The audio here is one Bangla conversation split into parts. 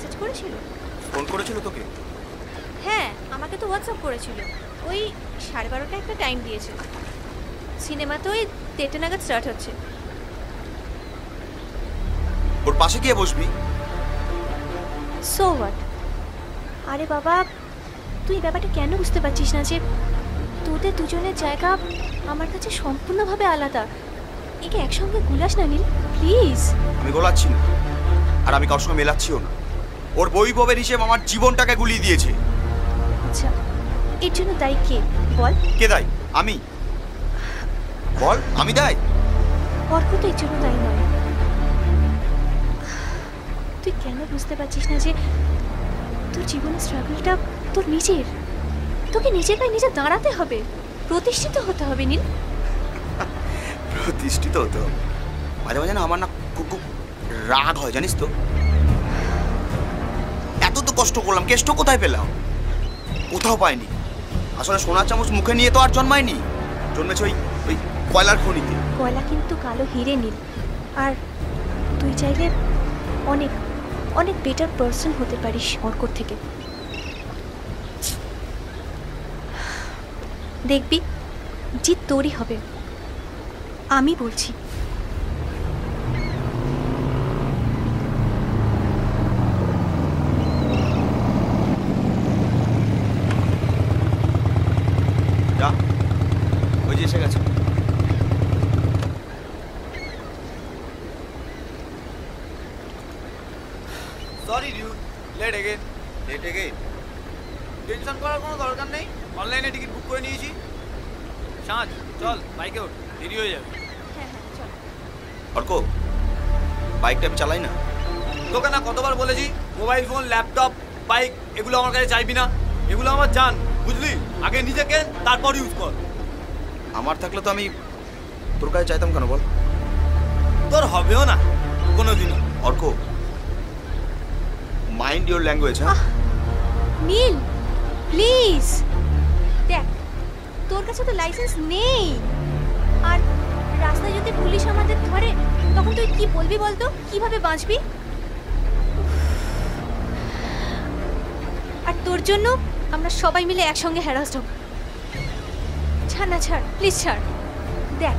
মেসেজ করেছিল? ফোন করেছিল তোকে? হ্যাঁ, আমাকে তো হোয়াটসঅ্যাপ করেছিল। ওই 12:30টায় একটা টাইম দিয়েছে। সিনেমা তো ওই 1:30 নাগাদ স্টার্ট হচ্ছে। ওর পাশে গিয়ে বসবি। So what? আরে বাবা, তুই ব্যাপারটা কেন বুঝতে পারছিস না যে তোদের দুজনের জায়গা আমার কাছে সম্পূর্ণভাবে আলাদা? একে একসঙ্গে গুলাস না নীল, প্লিজ। আমি গোলাচ্ছি না, আর আমি কারোর সঙ্গে মেলাচ্ছিও না। ওর বৈভবের হিসেব আমার জীবনটাকে গুলিয়ে দিয়েছে। আচ্ছা, এর জন্য দায়ী কে বল? কে দায়ী? আমি। বল, আমি দায়ী? অর্ক তো এর জন্য দায়ী নয়। তুই কেন বুঝতে পারছিস না যে তোর জীবনের স্ট্রাগলটা তোর নিজের? তোকে নিজের পায়ে নিজে দাঁড়াতে হবে, প্রতিষ্ঠিত হতে হবে নীল। প্রতিষ্ঠিত হতে হবে? মাঝে মাঝে না আমার না খুব খুব রাগ হয়, জানিস তো। এত তো কষ্ট করলাম, কেষ্ট কোথায় পেলাম? কোথাও পাইনি। আসলে সোনার চামচ মুখে নিয়ে তো আর জন্মায়নি, জন্মেছে ওই ওই কয়লার খনিতে। কয়লা কিন্তু কালো হিরে নীল। আর তুই চাইলে অনেক অনেক বেটার পারসন হতে পারিস অর্কর থেকে। দেখবি জিত তোরই হবে, আমি বলছি। যা, ওই যে এসে গেছে। Sorry dude, late again. Late again? Tension করার কোনো দরকার নেই, অনলাইনে টিকিট বুক করে নিয়েছি। সাঁঝ চল, বাইকে ওঠ, দেরি হয়ে যাবে। হ্যাঁ হ্যাঁ চল। অর্ক, বাইকটা আমি চালাই না। তোকে না কতবার বলেছি মোবাইল ফোন, ল্যাপটপ, বাইক এগুলো আমার কাছে চাইবি না। এগুলো আমার জান, বুঝলি? আগে নিজে কেন, তারপর ইউজ কর। আমার থাকলে তো আমি তোর কাছে চাইতাম কেন বল? তোর হবেও না কোনোদিনও। Arko, mind your language. হ্যাঁ নীল প্লিজ, দেখ তোর কাছে তো লাইসেন্স নেই। আর রাস্তায় যদি পুলিশ আমাদের ধরে তখন তুই কি বলবি বলতো? কিভাবে বাঁচবি? আর তোর জন্য আমরা সবাই মিলে একসঙ্গে হ্যারাসড হব। ছাড় না, ছাড় প্লিজ ছাড়। দেখ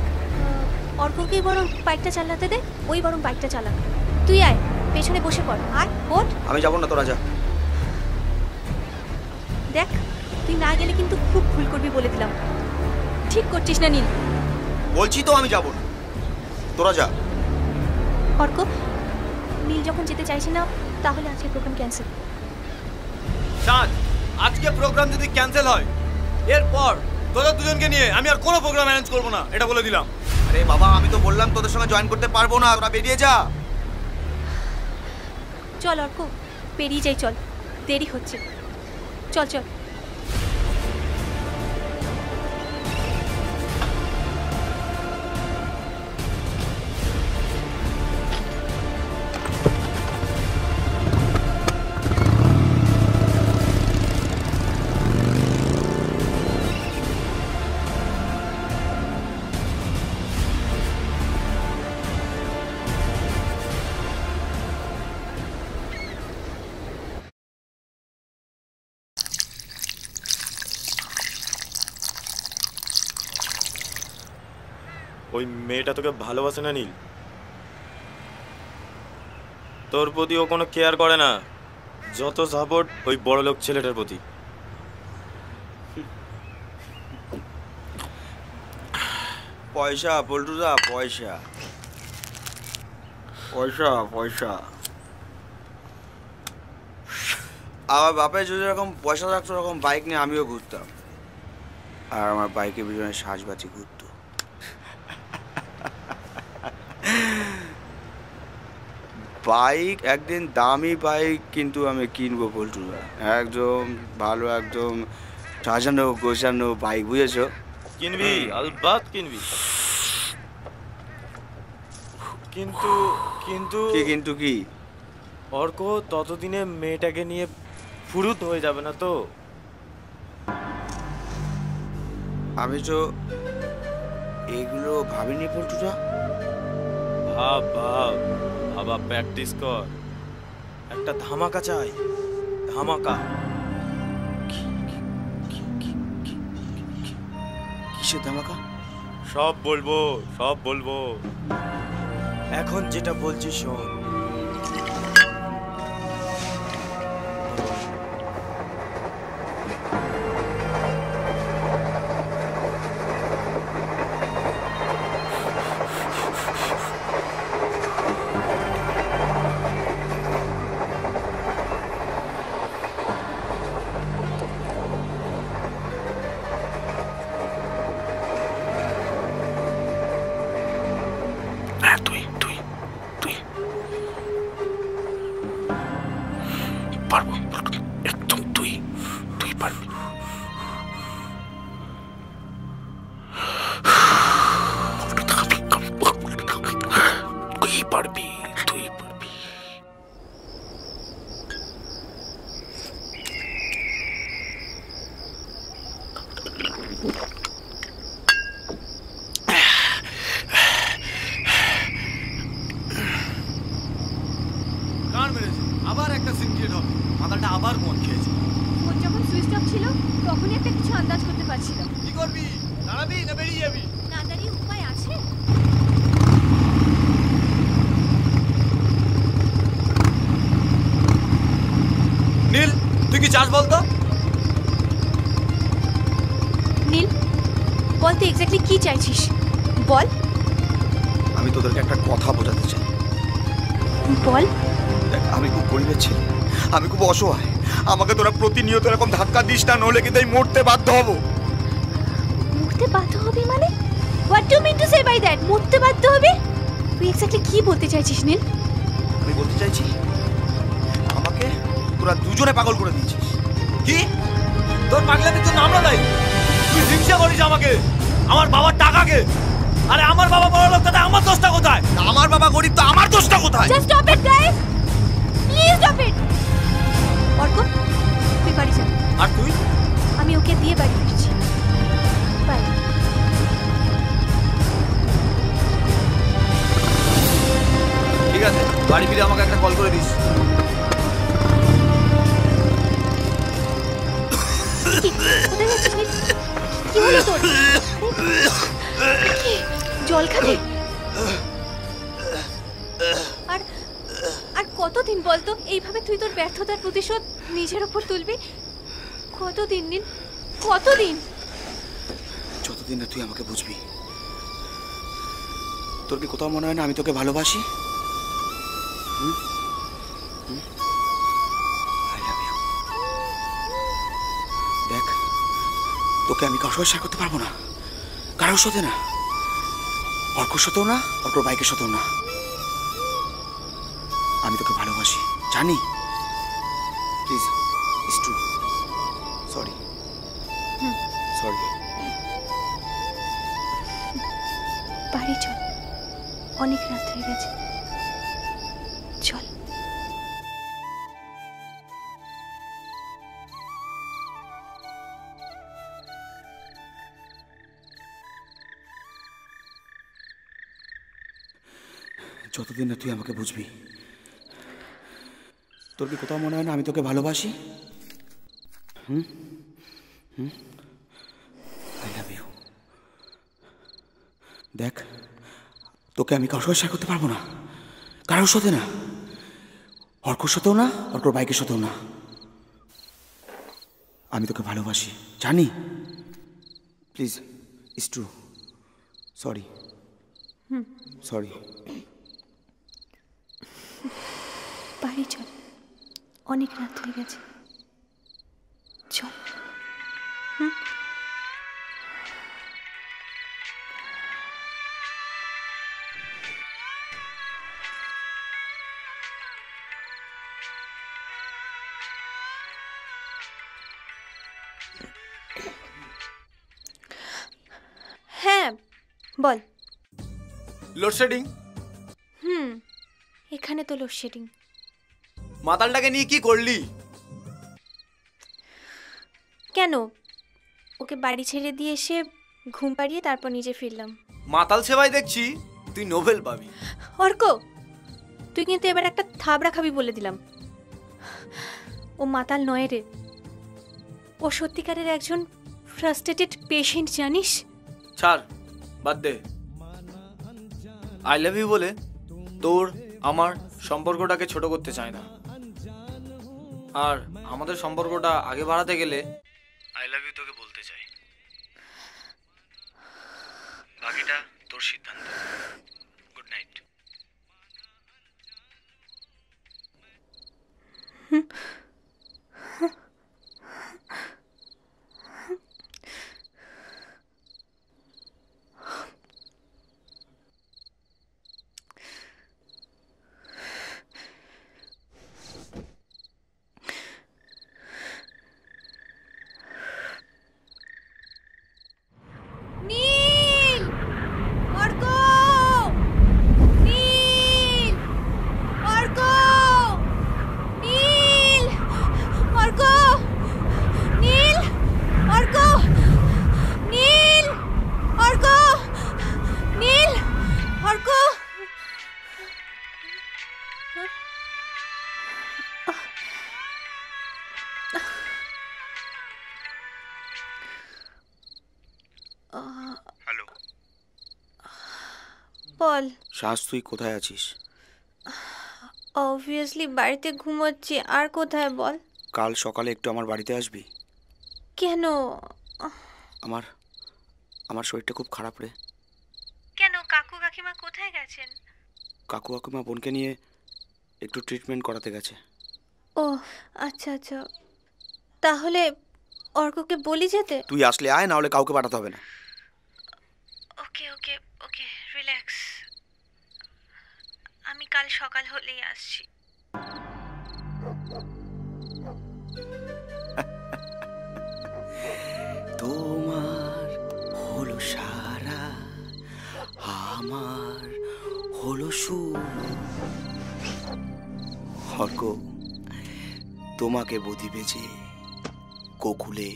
অর্ককেই বরং বাইকটা চালাতে দে, ওই বরং বাইকটা চালাক। তুই আয়, পেছনে বসে পড়। আয় ওঠ। আমি যাবো না, তোরা যা। দেখ তুই না গেলে কিন্তু খুব ভুল করবি বলে দিলাম। ঠিক করছিস না নীল? বলছি তো আমি যাবো না, তোরা যা। অর্ক, নীল যখন যেতে চাইছে না তাহলে আজকে প্রোগ্রাম ক্যান্সেল। সাঁঝ, আজকে প্রোগ্রাম যদি ক্যান্সেল হয় এরপর তোদের দুজনকে নিয়ে আমি আর কোনো প্রোগ্রাম অ্যারেঞ্জ করবো না, এটা বলে দিলাম। আরে বাবা, আমি তো বললাম তোদের সঙ্গে জয়েন করতে পারবো না, তোরা বেরিয়ে যা। চল অর্ক, পেরিয়ে যাই, চল, দেরি হচ্ছে। চল চল। ওই মেয়েটা তোকে ভালোবাসে না নীল? তোর প্রতি ও কোনো কেয়ার করে না, যত সাপোর্ট ওই বড়লোক ছেলেটার প্রতি। পয়সা পল্টুদা, পয়সা পয়সা পয়সা। আমার বাপের যদি এরকম পয়সা থাকতো এরকম বাইক নিয়ে আমিও ঘুরতাম, আর আমার বাইকের পিছনে সাজবাতি ঘুরতো। বাইক একদিন দামি বাইক কিন্তু আমি কিনবো পল্টুদা, একদম ভালো, একদম সাজানো গোছানো বাইক, বুঝেছো? কিনবি, আলবাত কিনবি। কিন্তু কিন্তু কি কিন্তু কি? অর্ক ততদিনে মেয়েটাকে নিয়ে ফুরুত হয়ে যাবে না তো? আমি তো এগুলো ভাবিনি পল্টুদা। ভাব ভাব, ভাবা প্র্যাকটিস কর। একটা ধামাকা চাই, ধামাকা। কিসের ধামাকা? সব বলবো, সব বলবো। এখন যেটা বলছি শোন। কান মেরেছে, আবার একটা সিন ক্রিয়েট হবে, মাথাটা আবার মন খেয়েছে। ফোন যখন সুইচ অফ ছিল তখনই একটা কিছু আন্দাজ করতে পারছিলাম। কি করবি? দাঁড়াবি না বেরিয়ে যাবি? না দাঁড়িয়ে উপায় আছে? নীল, তুই কি চাস বলতো? নীল, বল তুই এক্স্যাক্টলি কি চাইছিস? বল। আমি তোদেরকে একটা কথা বোঝাতে চাই। বল। দেখ, আমি খুব গরিবের ছেলে, আমি খুব অসহায়। আমাকে তোরা প্রতিনিয়ত এরকম ধাক্কা দিস না, নইলে কিন্তু আমি মরতে বাধ্য হব। মরতে বাধ্য হবি মানে? What do mean to say by that? মরতে বাধ্য হবে? তুই এক্স্যাক্টলি কি বলতে চাইছিস নীল? আমি বলতে চাইছি, আমাকে তোরা দুজনে পাগল করে দিয়েছিস। কি? তোর পাগলামির জন্য আমরা দায়ী? তুই হিংসা করিস আমাকে, আমার বাবার টাকাকে। আরে আমার বাবা বড় লোক, তাতে আমার দোষটা কোথায়? আমার বাবা গরিব, তো আমার দোষটা কোথায়? Just stop it guys, please stop it. Arko, তুই বাড়ি যা। আর তুই? আমি ওকে দিয়ে বাড়ি ফিরছি। বাই। ঠিক আছে, বাড়ি ফিরে আমাকে একটা কল করে দিস। কোথায় যাচ্ছিস নীল? কি হলো তোর? কি? জল খাবে? আর আর কতদিন বলতো এইভাবে তুই তোর ব্যর্থতার প্রতিশোধ নিজের ওপর তুলবি? কতদিন নীল, কতদিন? যতদিন না তুই আমাকে বুঝবি। তোর কি কোথাও মনে হয় না আমি তোকে ভালোবাসি? I love you. দেখ, তোকে আমি কারোর সাথে শেয়ার করতে পারবো না, কারোর সাথে না, অর্কর সাথেও না, অর্কর বাইকের সাথেও না। আমি তোকে ভালোবাসি, জানি। Please, it's true. Sorry, sorry. বাড়ি চল, অনেক রাত হয়ে গেছে, চল। যতদিন না তুই আমাকে বুঝবি। তোর কি কোথাও মনে হয় না আমি তোকে ভালোবাসি? I love you. দেখ, তোকে আমি কারোর সাথে শেয়ার করতে পারবো না, কারোর সাথে না, অর্কর সাথেও না, অর্কর বাইকের সাথেও না। আমি তোকে ভালোবাসি, জানি। Please, it's true. Sorry, sorry. বাড়ি চল, অনেক রাত হয়ে গেছে, চল। হ্যাঁ বল। লোডশেডিং? এখানে তো লোডশেডিং। মাতালটাকে নিয়ে কি করলি? কেন? ওকে বাড়ি ছেড়ে দিয়ে এসে ঘুম পাড়িয়ে তারপর নিজে ফিরলাম। মাতাল সেবাই দেখছি তুই নোবেল পাবি। অর্ক, তুই কিন্তু এবার একটা থাবড়া খাবি বলে দিলাম। ও মাতাল নয় রে, ও সত্যিকারের একজন ফ্রাস্ট্রেটেড পেশেন্ট, জানিস? ছাড়, বাদ দে। আই লাভ ইউ বলে তোর আমার সম্পর্কটাকে ছোট করতে চায় না, আর আমাদের সম্পর্কটা আগে বাড়াতে গেলে আই লাভ ইউ তোকে বলতে চাই। বাকিটা তোর সিদ্ধান্ত। Good night. Neel, Arko, Neel, Arko, Neel, Arko, Neel, Arko, Neel, Arko, Neel, Arko. Hello বল। সাজ, তুই কোথায় আছিস? অবভিয়াসলি বাড়িতে ঘুমোচ্ছি, আর কোথায় বল? কাল সকালে একটু আমার বাড়িতে আসবি? কেন? আমার আমার শরীরটা খুব খারাপ রে। কেন, কাকু কাকিমা কোথায় গেছেন? কাকু কাকিমা বোনকে নিয়ে একটু ট্রিটমেন্ট করাতে গেছে। ও আচ্ছা আচ্ছা, তাহলে অর্ককে বলি যেতে? তুই আসলে আয়, না হলে কাউকে পাঠাতে হবে না। ওকে ওকে ওকে, রিল্যাক্স, আমি কাল সকাল হলেই আসছি। তোমার হলো সারা, আমার হলো সুর। অর্ক, তোমাকে বদিবে যে গোকুলে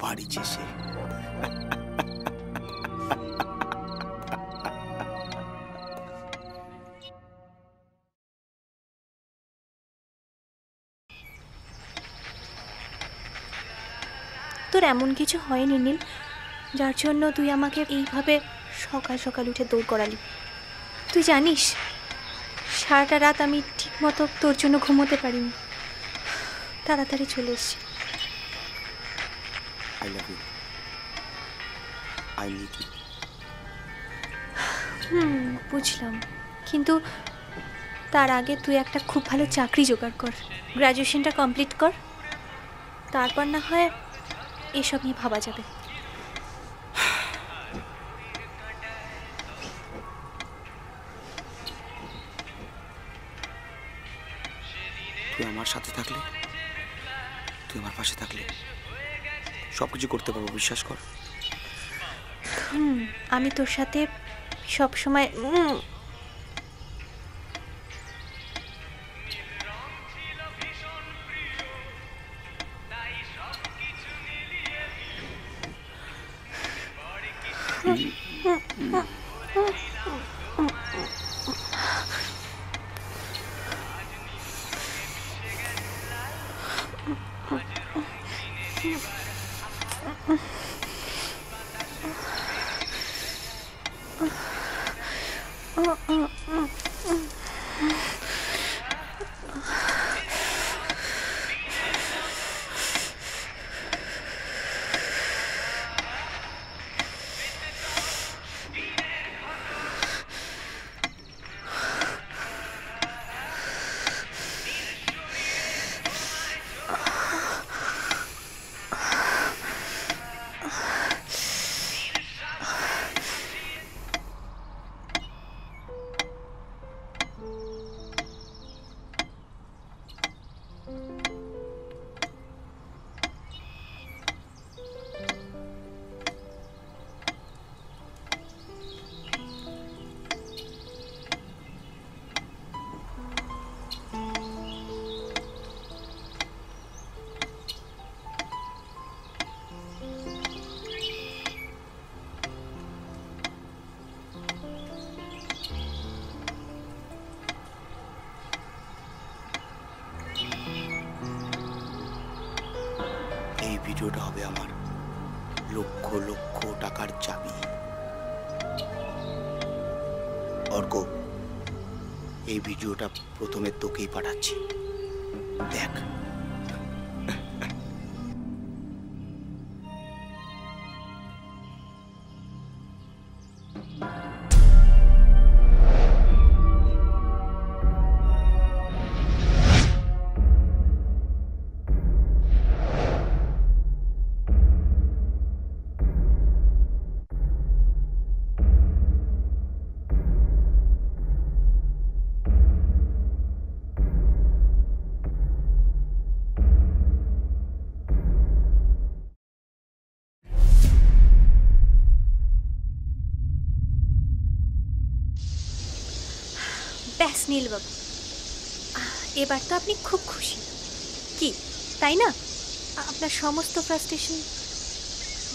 বাড়ি চেষে। তোর এমন কিছু হয়নি নীল, যার জন্য তুই আমাকে এইভাবে সকাল সকাল উঠে দৌড় করালি? তুই জানিস সারাটা রাত আমি ঠিকমতো তোর জন্য ঘুমোতে পারিনি, তাড়াতাড়ি চলে এসেছি। I love you, I need you. বুঝলাম, কিন্তু তার আগে তুই একটা খুব ভালো চাকরি জোগাড় কর, গ্র্যাজুয়েশনটা কমপ্লিট কর, তারপর না হয় এসব নিয়ে ভাবা যাবে। তুই আমার সাথে থাকলে, তুই আমার পাশে থাকলে সব কিছু করতে পারবো, বিশ্বাস কর। আমি তোর সাথে সব সময় ভিডিওটা হবে আমার লক্ষ লক্ষ টাকার চাবি। অর্ক, এই ভিডিওটা প্রথমে তোকেই পাঠাচ্ছি, দেখ। ব্যাস নীলবাবু, এবার তো আপনি খুব খুশি, কি তাই না? আপনার সমস্ত ফ্রাস্ট্রেশন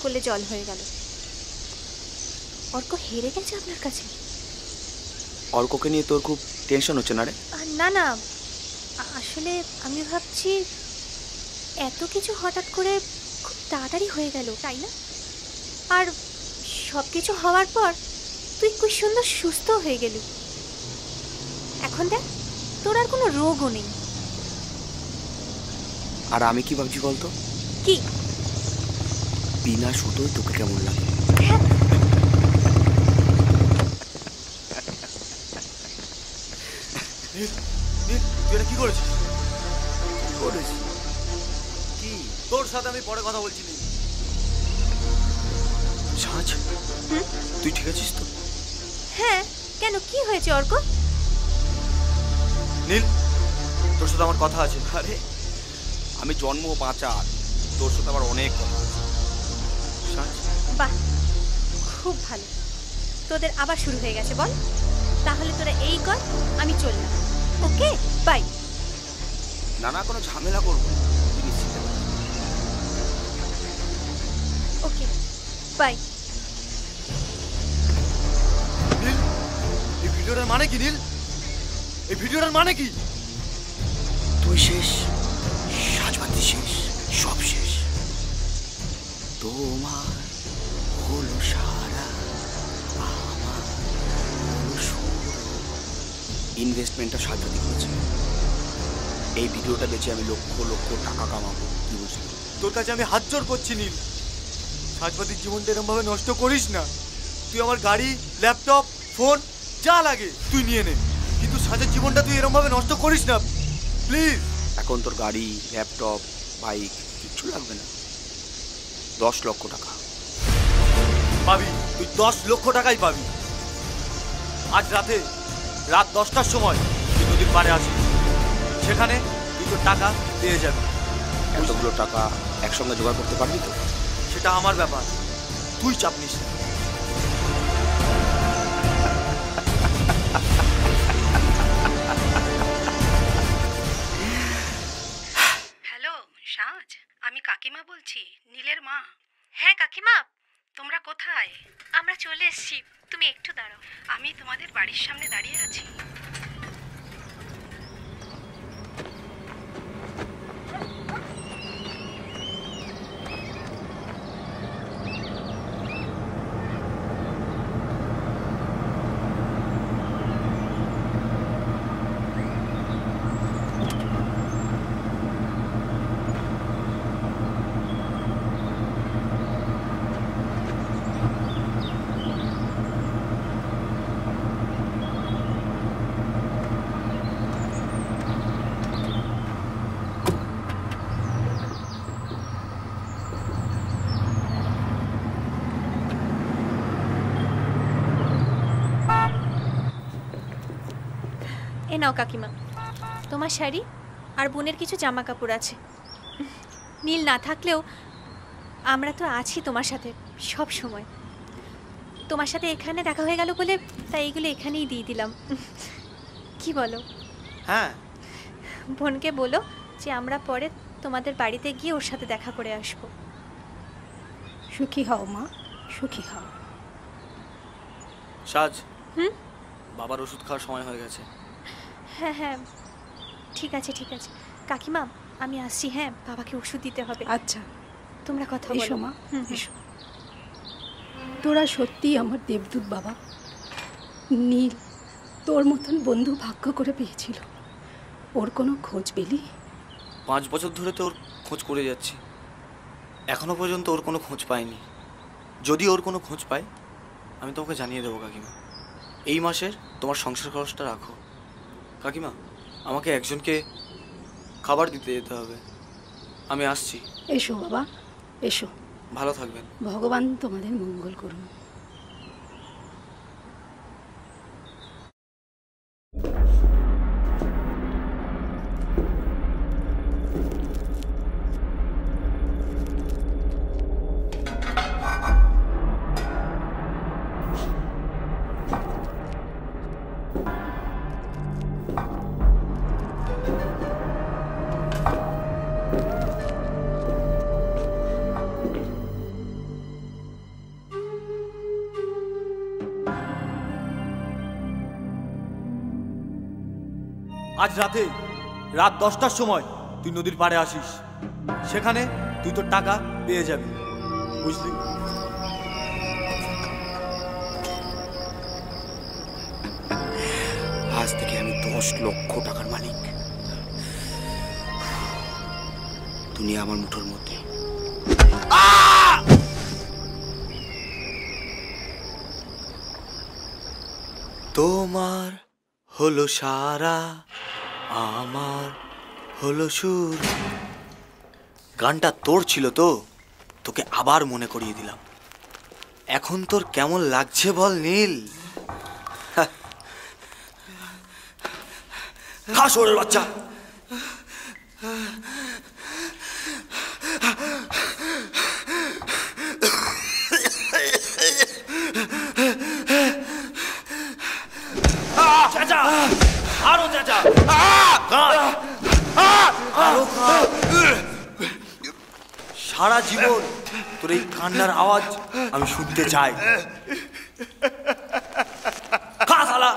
গলে জল হয়ে গেল। অর্ক হেরে গেছে আপনার কাছে? অর্ককে নিয়ে তোর খুব টেনশন হচ্ছে না রে? না না, আসলে আমি ভাবছি এত কিছু হঠাৎ করে খুব তাড়াতাড়ি হয়ে গেল, তাই না? আর সব কিছু হওয়ার পর তুই খুব সুন্দর সুস্থ হয়ে গেলি। এখন দেখ, তোর আর কোনো রোগও নেই। আর আমি কি ভাবছি বলতো? কি? বিনা সুতোয় তোকে কেমন লাগে? নীল, নীল, তুই এটা কি করেছিস? করেছি কি? তোর সাথে আমি পরে কথা বলছি। নীল, সাজ, তুই ঠিক আছিস তো? হ্যাঁ, কেন, কি হয়েছে অর্ক? নীল, তোর সাথে আমার কথা আছে। আরে আমি জন্ম বাঁচার, তোর সাথে আবার অনেক কথা আছে। সাজ, বাহ, খুব ভালো, তোদের আবার শুরু হয়ে গেছে। বল তাহলে তোরা এই কর, আমি চললাম। ওকে, বাই। না না, কোনো ঝামেলা করবো না, তুই নিশ্চিন্তে থাক। ওকে, বাই। নীল, এই ভিডিওটার মানে কি? নীল, এই ভিডিওটার মানে কি? তুই শেষ, সাজবাতি শেষ, সব শেষ। তোমার হলো সারা, আমার হলো শুরু। ইনভেস্টমেন্টটা সাজবাতি করেছে। এই ভিডিওটা বেচে আমি লক্ষ লক্ষ টাকা কামাবো, কি বুঝলি? তোর কাছে আমি হাত জোড় করছি নীল, সাজবাতির জীবনটা এরকম ভাবে নষ্ট করিস না। তুই আমার গাড়ি, ল্যাপটপ, ফোন যা লাগে তুই নিয়ে নে, কিন্তু সাজের জীবনটা তুই এরকম ভাবে নষ্ট করিস না, প্লিজ। এখন তোর গাড়ি, ল্যাপটপ, বাইক কিচ্ছু লাগবে না। 10 লক্ষ টাকা পাবি, তুই 10 লক্ষ টাকাই পাবি। আজ রাত 10টার সময় তুই নদীর পাড়ে আসিস, সেখানে তুই তোর টাকা পেয়ে যাবি। এতগুলো টাকা একসঙ্গে জোগাড় করতে পারবি তো? সেটা আমার ব্যাপার, তুই চাপ নিস না। হ্যালো সাজ, আমি কাকিমা বলছি, নীলের মা। হ্যাঁ কাকিমা, তোমরা কোথায়? আমরা চলে এসেছি, তুমি একটু দাঁড়াও। আমি তোমাদের বাড়ির সামনে দাঁড়িয়ে আছি। এ নাও কাকিমা, তোমার শাড়ি আর বোনের কিছু জামা কাপড় আছে। নীল না থাকলেও আমরা তো আছি তোমার সাথে সব সময়। তোমার সাথে এখানে দেখা হয়ে গেল বলে তাই এগুলো এখানেই দিয়ে দিলাম। কি বলো? হ্যাঁ, বোনকে বলো যে আমরা পরে তোমাদের বাড়িতে গিয়ে ওর সাথে দেখা করে আসবো। সুখী হও মা, সুখী হও। সাজ, হুম? বাবার ওষুধ খাওয়ার সময় হয়ে গেছে। হ্যাঁ হ্যাঁ, ঠিক আছে ঠিক আছে কাকিমা, আমি আসছি। হ্যাঁ, বাবাকে ওষুধ দিতে হবে। আচ্ছা। তোমরা কথা এসো বলো। মা, এসো। তোরা সত্যিই আমার দেবদূত বাবা। নীল তোর মতন বন্ধু ভাগ্য করে পেয়েছিল। ওর কোনো খোঁজ পেলি? 5 বছর ধরে তো ওর খোঁজ করে যাচ্ছি, এখনো পর্যন্ত ওর কোনো খোঁজ পাইনি। যদি ওর কোনো খোঁজ পাই আমি তোমাকে জানিয়ে দেবো কাকিমা। এই মাসের তোমার সংসার খরচটা রাখো। কাকিমা, আমাকে একজনকে খাবার দিতে যেতে হবে, আমি আসছি। এসো বাবা, এসো। ভালো থাকবেন। ভগবান তোমাদের মঙ্গল করুন। আজ রাত 10টার সময় তুই নদীর পাড়ে আসিস, সেখানে তুই তোর টাকা পেয়ে যাবি, বুঝলি? আজ থেকে আমি 10 লক্ষ টাকার মালিক। দুনিয়া আমার মুঠোর মধ্যে। তোমার হলো সারা, আমার হলো সুর। গানটা তোর ছিল তো, তোকে আবার মনে করিয়ে দিলাম। এখন তোর কেমন লাগছে বল নীল? খা শোরের বাচ্চা। চাচা, আরো চাচা, সারা জীবন তোর এই কান্নার আওয়াজ আমি শুনতে চাই। খা শালা।